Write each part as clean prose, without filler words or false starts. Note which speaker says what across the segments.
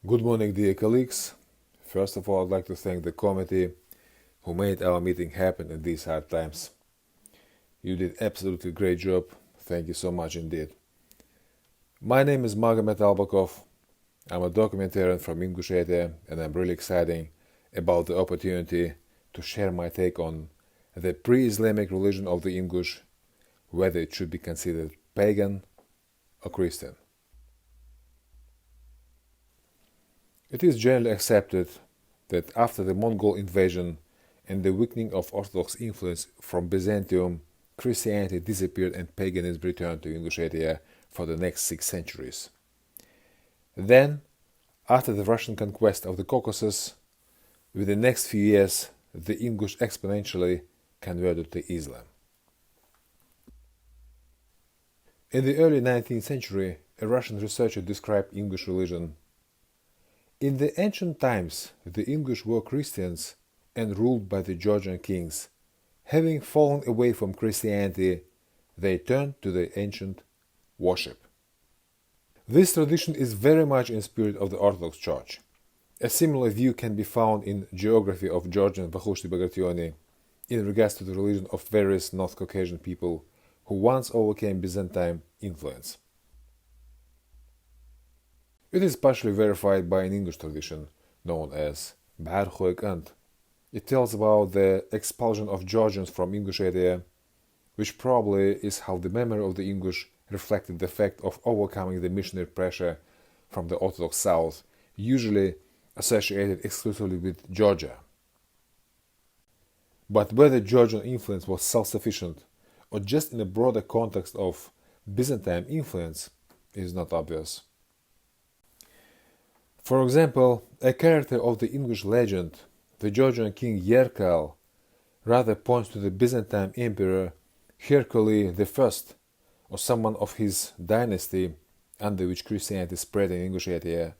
Speaker 1: Good morning, dear colleagues. First of all, I'd like to thank the committee who made our meeting happen in these hard times. You did absolutely great job. Thank you so much indeed. My name is Magomed Albakov. I'm a documentarian from Ingushetia, and I'm really excited about the opportunity to share my take on the pre-Islamic religion of the Ingush, whether it should be considered pagan or Christian. It is generally accepted that after the Mongol invasion and the weakening of Orthodox influence from Byzantium, Christianity disappeared and paganism returned to Ingushetia for the next 6 centuries. Then, after the Russian conquest of the Caucasus, with the next few years, the Ingush exponentially converted to Islam. In the early 19th century, a Russian researcher described Ingush religion. In the ancient times, the Ingush were Christians and ruled by the Georgian kings. Having fallen away from Christianity, they turned to the ancient worship. This tradition is very much in spirit of the Orthodox Church. A similar view can be found in Geography of Georgian Vahushti Bagration in regards to the religion of various North Caucasian people who once overcame Byzantine influence. It is partially verified by an English tradition known as Barakhoy Kant. It tells about the expulsion of Georgians from Ingushetia, which probably is how the memory of the Ingush reflected the fact of overcoming the missionary pressure from the Orthodox South, usually associated exclusively with Georgia. But whether Georgian influence was self-sufficient or just in a broader context of Byzantine influence is not obvious. For example, a character of the English legend, the Georgian king Yerkal, rather points to the Byzantine emperor Heracles I, or someone of his dynasty under which Christianity spread in Ingushetia,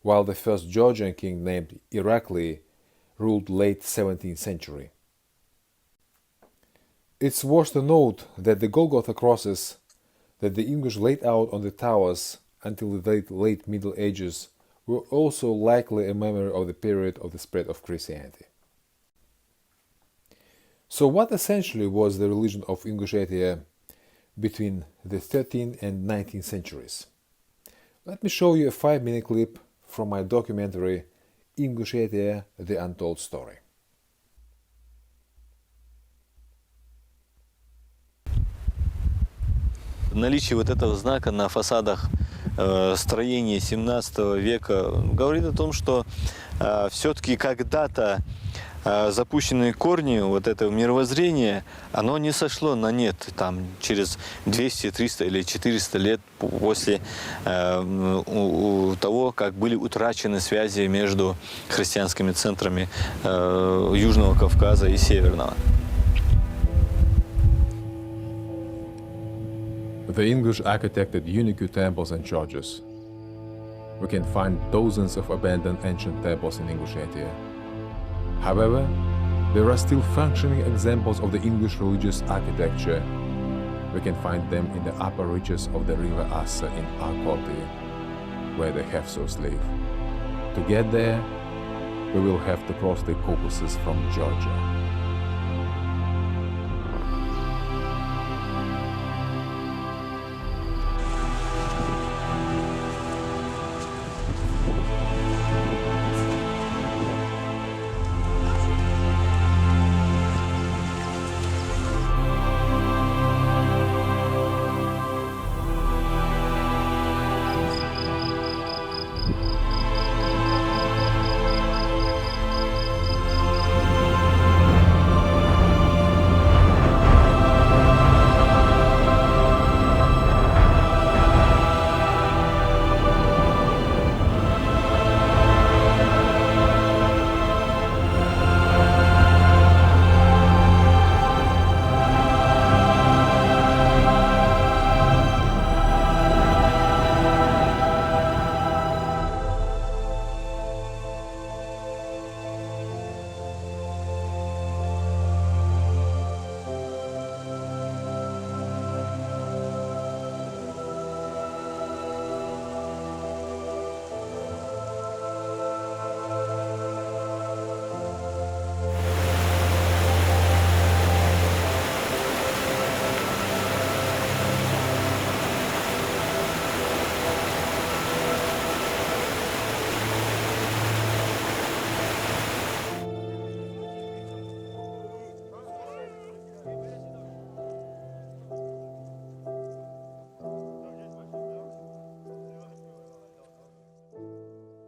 Speaker 1: while the first Georgian king named Irakli ruled late 17th century. It's worth to note that the Golgotha crosses that the English laid out on the towers until the late Middle Ages were also likely a memory of the period of the spread of Christianity. So what essentially was the religion of Ingushetia between the 13th and 19th centuries? Let me show you a 5-minute clip from my documentary Ingushetia, the Untold Story.
Speaker 2: Наличие вот этого знака на фасадах строения 17 века говорит о том, что все-таки когда-то запущенные корни вот этого мировоззрения, оно не сошло на нет там, через 200, 300 или 400 лет после того, как были утрачены связи между христианскими центрами Южного Кавказа и Северного.
Speaker 1: The English architected unique temples and churches. We can find dozens of abandoned ancient temples in Ingushetia. However, there are still functioning examples of the English religious architecture. We can find them in the upper reaches of the river Assa in Arcoti, where the Hefsos live. To get there, we will have to cross the Caucasus from Georgia.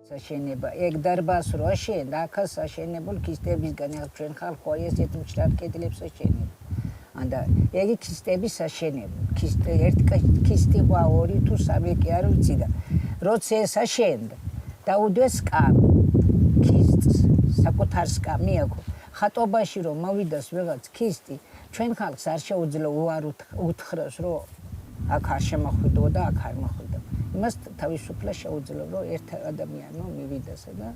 Speaker 3: საშენება ეგ დარბაზს რო აშენდა ახალ საშენებულ ქისტებისგან ჩვენ ხალხო ესეთ მჭრად კედლებს აშენებდა ანდა ეგი ქისტების საშენებო ქისტი ყვა ორი თუ სამი კი არ ვიცი და როცა ეს აშენდა დაუდეს კამი ქისტს საკუთარ სკამი აქვს ხატობაში რომ მოვიდეს ვიღაც ქისტი ჩვენ ხალხს არ შეუძლია უარ უთხრას რომ აქ არ შემოხვიდო და აქ არ მოხვიდო იმას თავისუფლად შეუძლია რომ ერთ ადამიანმა მივიდასა და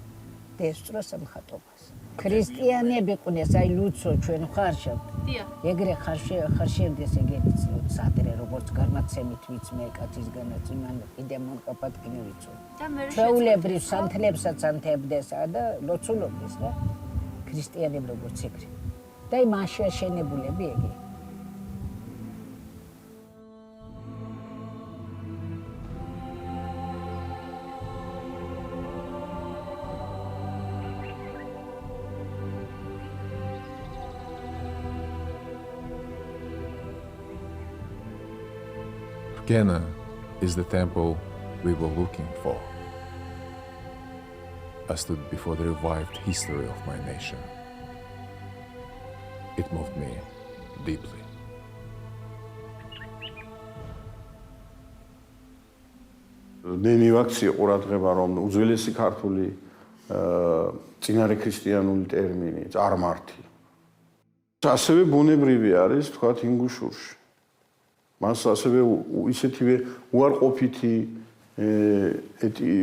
Speaker 3: დაესწროს ამ ხატობას ქრისტიანები ყვნეს აი ლუცო ჩვენ ხარშავთ ეგრე ხარშევდეს ეგენიც ლუცადრე როგორც განაცემით ვიცმე კაცისგანაც იმან კიდე მონკაპატკინი ვიცო ჩვეულებრივ სანთლებსაც ანთებდესა და ლოცულობდეს რა ქრისტიანები როგორც ეგრე და იმაში აშენებულები ეგი
Speaker 1: Gena is the temple we were looking for. I stood before the revived history of my nation. It moved me deeply.
Speaker 4: მივაქციე ყურადღება რომ უძველესი ქართული წინარე ქრისტიანული ტერმინი წარმართი ასევე ბუნებრივი არის თქვათ ინგუშურში მას ასევე ისეთივე უარყოფითი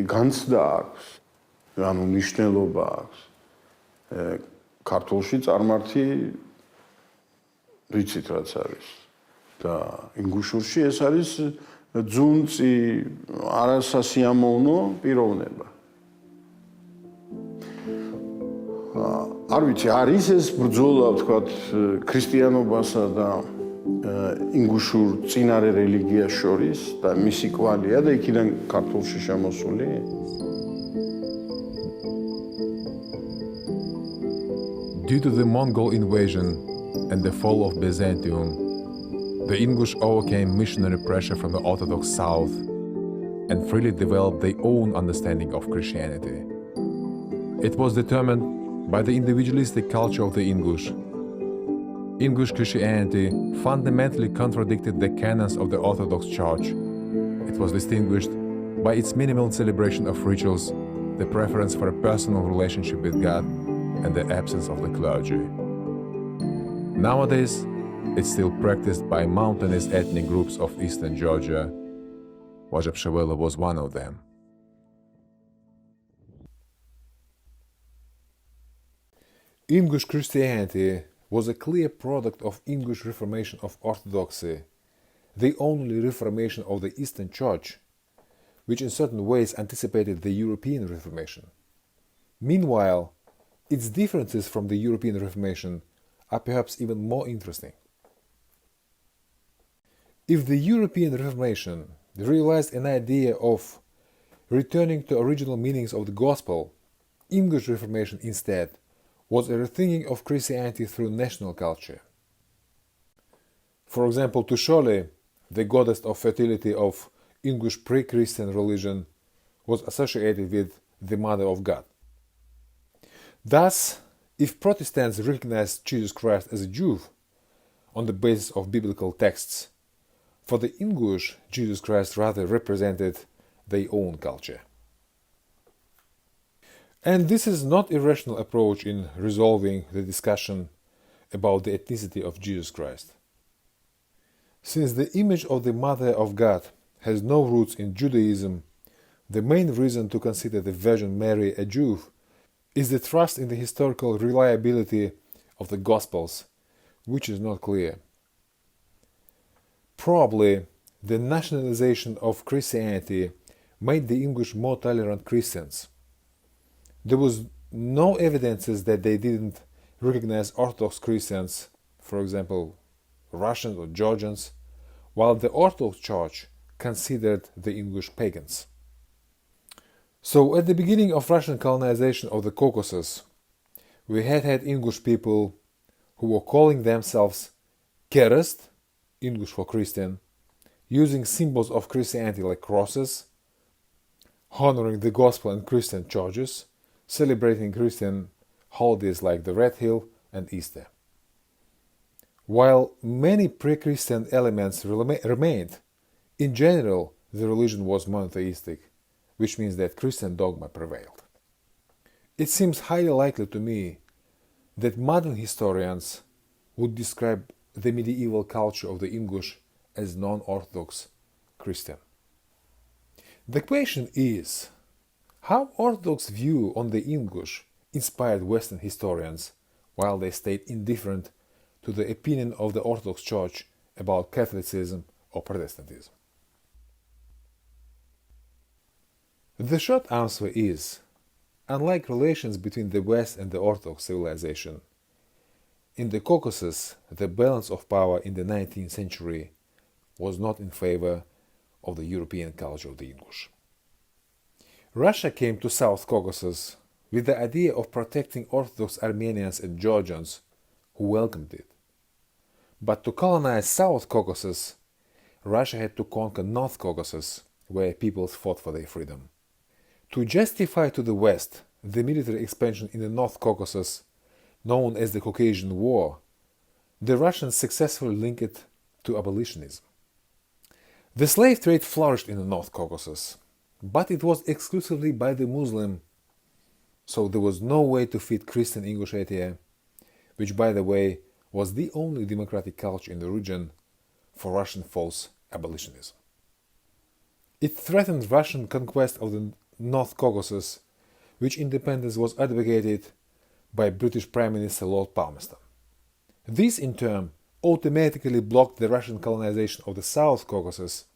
Speaker 4: განცდა აქვს ანუ მნიშვნელობა აქვს ქართულში წარმართი ვიცით რაც არის და ინგუშურში ეს არის ძუნწი არასასიამოვნო პიროვნება არ ვიცი არის ეს ბრძოლა ვთქვათ ქრისტიანობასა და ინგუშურ წინარე რელიგიას შორის და მისი კვალია და იქიდან ქართულში შემოსული
Speaker 1: Due to the Mongol invasion and the fall of Byzantium, the Ingush overcame missionary pressure from the Orthodox South and freely developed their own understanding of Christianity. It was determined by the individualistic culture of the Ingush. Ingush Christianity fundamentally contradicted the canons of the Orthodox Church. It was distinguished by its minimal celebration of rituals, the preference for a personal relationship with God, and the absence of the clergy. Nowadays, it's still practiced by mountainous ethnic groups of eastern Georgia. Wajab was one of them. Ingush Christianity was a clear product of Ingush Reformation of Orthodoxy, the only Reformation of the Eastern Church, which in certain ways anticipated the European Reformation. Meanwhile, its differences from the European Reformation are perhaps even more interesting. If the European Reformation realized an idea of returning to original meanings of the Gospel, English Reformation instead was a rethinking of Christianity through national culture. For example, to Shole, the goddess of fertility of English pre-Christian religion, was associated with the Mother of God. Thus, if Protestants recognized Jesus Christ as a Jew on the basis of biblical texts, for the English, Jesus Christ rather represented their own culture. And this is not a rational approach in resolving the discussion about the ethnicity of Jesus Christ. Since the image of the Mother of God has no roots in Judaism, the main reason to consider the Virgin Mary a Jew is the trust in the historical reliability of the Gospels, which is not clear. Probably, the nationalization of Christianity made the English more tolerant Christians. There was no evidences that they didn't recognize Orthodox Christians, for example, Russians or Georgians, while the Orthodox Church considered the English pagans. So at the beginning of Russian colonization of the Caucasus, we had English people who were calling themselves Kerest, English for Christian, using symbols of Christianity like crosses, honoring the gospel and Christian churches, celebrating Christian holidays like the Red Hill and Easter. While many pre-Christian elements remained, in general the religion was monotheistic, which means that Christian dogma prevailed. It seems highly likely to me that modern historians would describe the medieval culture of the Ingush as non-Orthodox Christian. The question is, how Orthodox view on the Ingush inspired Western historians while they stayed indifferent to the opinion of the Orthodox Church about Catholicism or Protestantism? The short answer is, unlike relations between the West and the Orthodox civilization, in the Caucasus the balance of power in the 19th century was not in favor of the European culture of the Ingush. Russia came to South Caucasus with the idea of protecting Orthodox Armenians and Georgians who welcomed it. But to colonize South Caucasus, Russia had to conquer North Caucasus, where peoples fought for their freedom. To justify to the West the military expansion in the North Caucasus, known as the Caucasian War, the Russians successfully linked it to abolitionism. The slave trade flourished in the North Caucasus, but it was exclusively by the Muslim, so there was no way to feed Christian Ingushetia, which by the way was the only democratic culture in the region, for Russian false abolitionism. It threatened Russian conquest of the North Caucasus, which independence was advocated by British Prime Minister Lord Palmerston. This in turn automatically blocked the Russian colonization of the South Caucasus,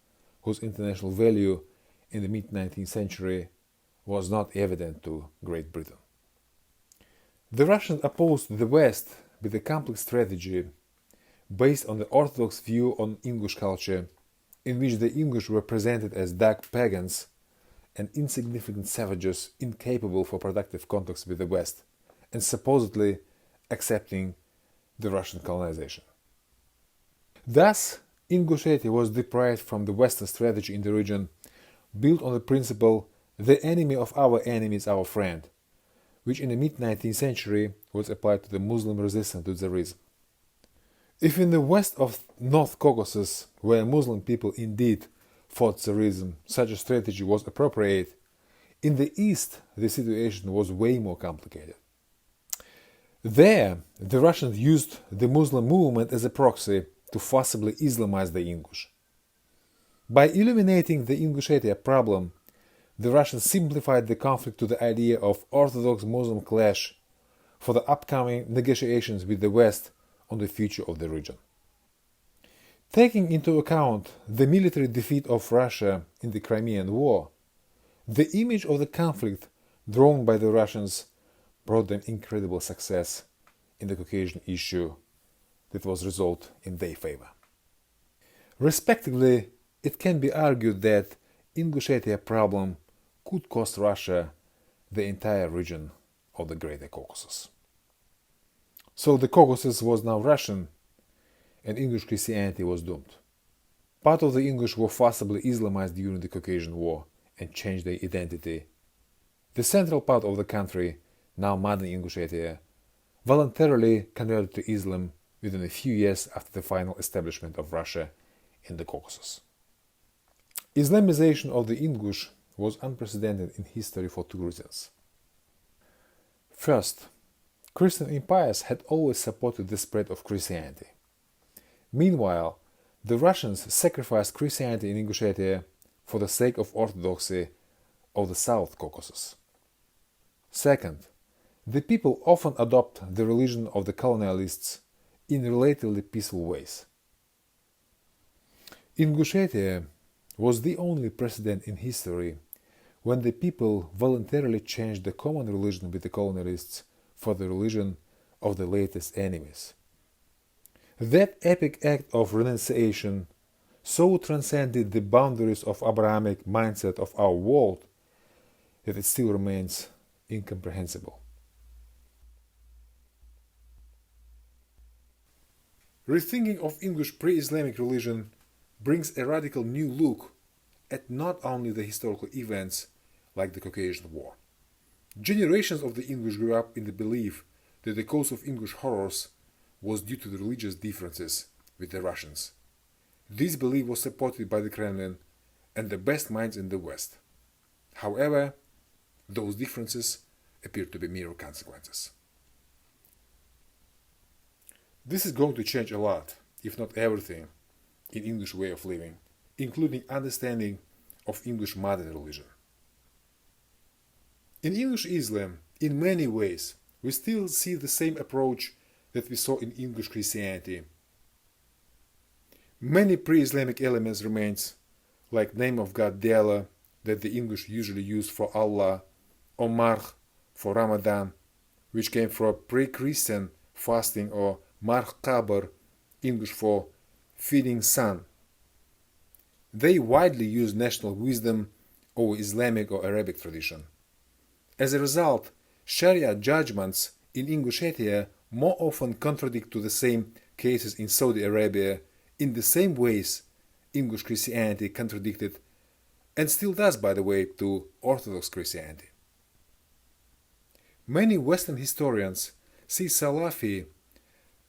Speaker 1: whose international value in the mid-19th century was not evident to Great Britain. The Russians opposed the West with a complex strategy based on the Orthodox view on Ingush culture, in which the Ingush were presented as dark pagans and insignificant savages incapable for productive contacts with the West, and supposedly accepting the Russian colonization. Thus, Ingushetia was deprived from the Western strategy in the region, built on the principle "the enemy of our enemy is our friend," which in the mid-19th century was applied to the Muslim resistance to Tsarism. If in the west of North Caucasus, where Muslim people indeed fought Tsarism, such a strategy was appropriate, in the east the situation was way more complicated. There, the Russians used the Muslim movement as a proxy to forcibly Islamize the Ingush. By eliminating the Ingushetia problem, the Russians simplified the conflict to the idea of Orthodox-Muslim clash for the upcoming negotiations with the West on the future of the region. Taking into account the military defeat of Russia in the Crimean War, the image of the conflict drawn by the Russians brought them incredible success in the Caucasian issue that was resolved in their favor. Respectively, it can be argued that Ingushetia problem could cost Russia the entire region of the Greater Caucasus. So the Caucasus was now Russian, and Ingush Christianity was doomed. Part of the Ingush were forcibly Islamized during the Caucasian War and changed their identity. The central part of the country, now modern Ingushetia, voluntarily converted to Islam within a few years after the final establishment of Russia in the Caucasus. Islamization of the Ingush was unprecedented in history for two reasons. First, Christian empires had always supported the spread of Christianity. Meanwhile, the Russians sacrificed Christianity in Ingushetia for the sake of orthodoxy of the South Caucasus. Second, the people often adopt the religion of the colonialists in relatively peaceful ways. Ingushetia was the only precedent in history when the people voluntarily changed the common religion with the colonialists for the religion of the latest enemies. That epic act of renunciation so transcended the boundaries of Abrahamic mindset of our world that it still remains incomprehensible. Rethinking of Ingush pre-Islamic religion brings a radical new look at not only the historical events like the Caucasian War. Generations of the Ingush grew up in the belief that the cause of Ingush horrors was due to the religious differences with the Russians. This belief was supported by the Kremlin and the best minds in the West. However, those differences appear to be mere consequences. This is going to change a lot, if not everything, in English way of living, including understanding of English mother religion. In English Islam, in many ways, we still see the same approach that we saw in English Christianity. Many pre-Islamic elements remains, like name of God Dela that the English usually use for Allah, or Marh for Ramadan, which came from pre-Christian fasting, or Marh Qabr, English for feeding sun. They widely use national wisdom over Islamic or Arabic tradition. As a result, Sharia judgments in Ingushetia more often contradict to the same cases in Saudi Arabia in the same ways English Christianity contradicted, and still does, by the way, to Orthodox Christianity. Many Western historians see Salafi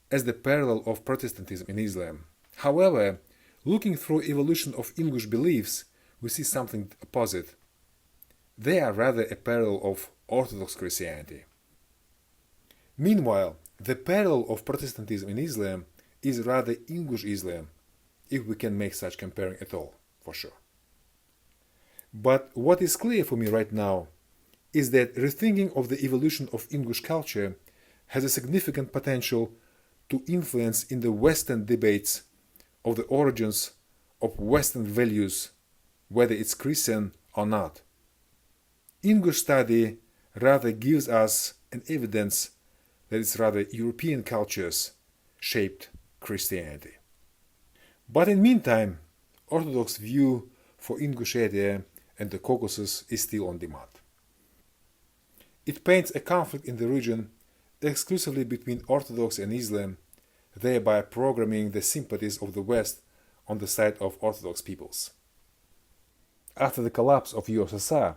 Speaker 1: as the parallel of Protestantism in Islam. However, looking through evolution of English beliefs, we see something opposite. They are rather a parallel of Orthodox Christianity. Meanwhile, the parallel of Protestantism in Islam is rather English Islam, if we can make such comparing at all, for sure. But what is clear for me right now is that rethinking of the evolution of English culture has a significant potential to influence in the Western debates of the origins of Western values, whether it's Christian or not. English study rather gives us an evidence that it's rather European cultures shaped Christianity. But in meantime, Orthodox view for Ingushetia and the Caucasus is still on demand. It paints a conflict in the region exclusively between Orthodox and Islam, thereby programming the sympathies of the West on the side of Orthodox peoples. After the collapse of USSR,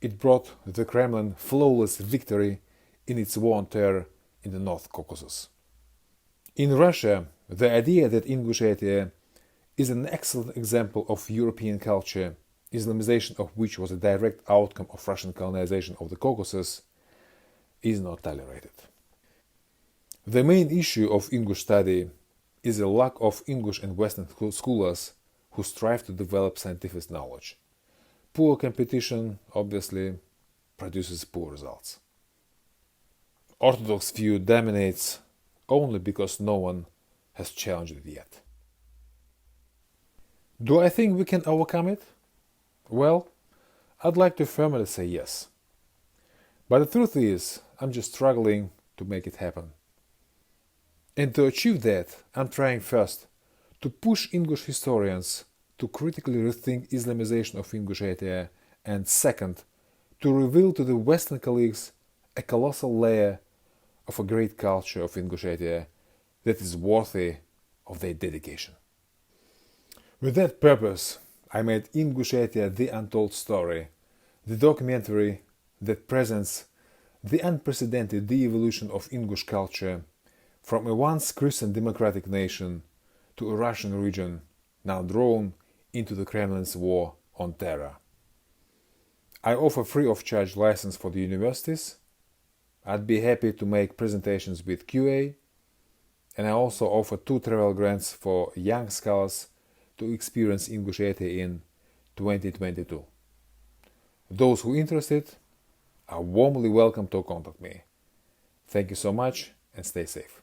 Speaker 1: it brought the Kremlin flawless victory in its war on terror in the North Caucasus. In Russia, the idea that Ingushetia is an excellent example of European culture, Islamization of which was a direct outcome of Russian colonization of the Caucasus, is not tolerated. The main issue of English study is a lack of English and Western scholars who strive to develop scientific knowledge. Poor competition, obviously, produces poor results. Orthodox view dominates only because no one has challenged it yet. Do I think we can overcome it? Well, I'd like to firmly say yes. But the truth is, I'm just struggling to make it happen. And to achieve that, I'm trying first to push English historians to critically rethink Islamization of Ingushetia, and second, to reveal to the Western colleagues a colossal layer of a great culture of Ingushetia that is worthy of their dedication. With that purpose, I made Ingushetia the Untold Story, the documentary that presents the unprecedented de-evolution of English culture from a once Christian democratic nation to a Russian region now drawn into the Kremlin's war on terror. I offer free of charge license for the universities. I'd be happy to make presentations with QA, and I also offer 2 travel grants for young scholars to experience Ingushetia in 2022. Those who are interested are warmly welcome to contact me. Thank you so much and stay safe.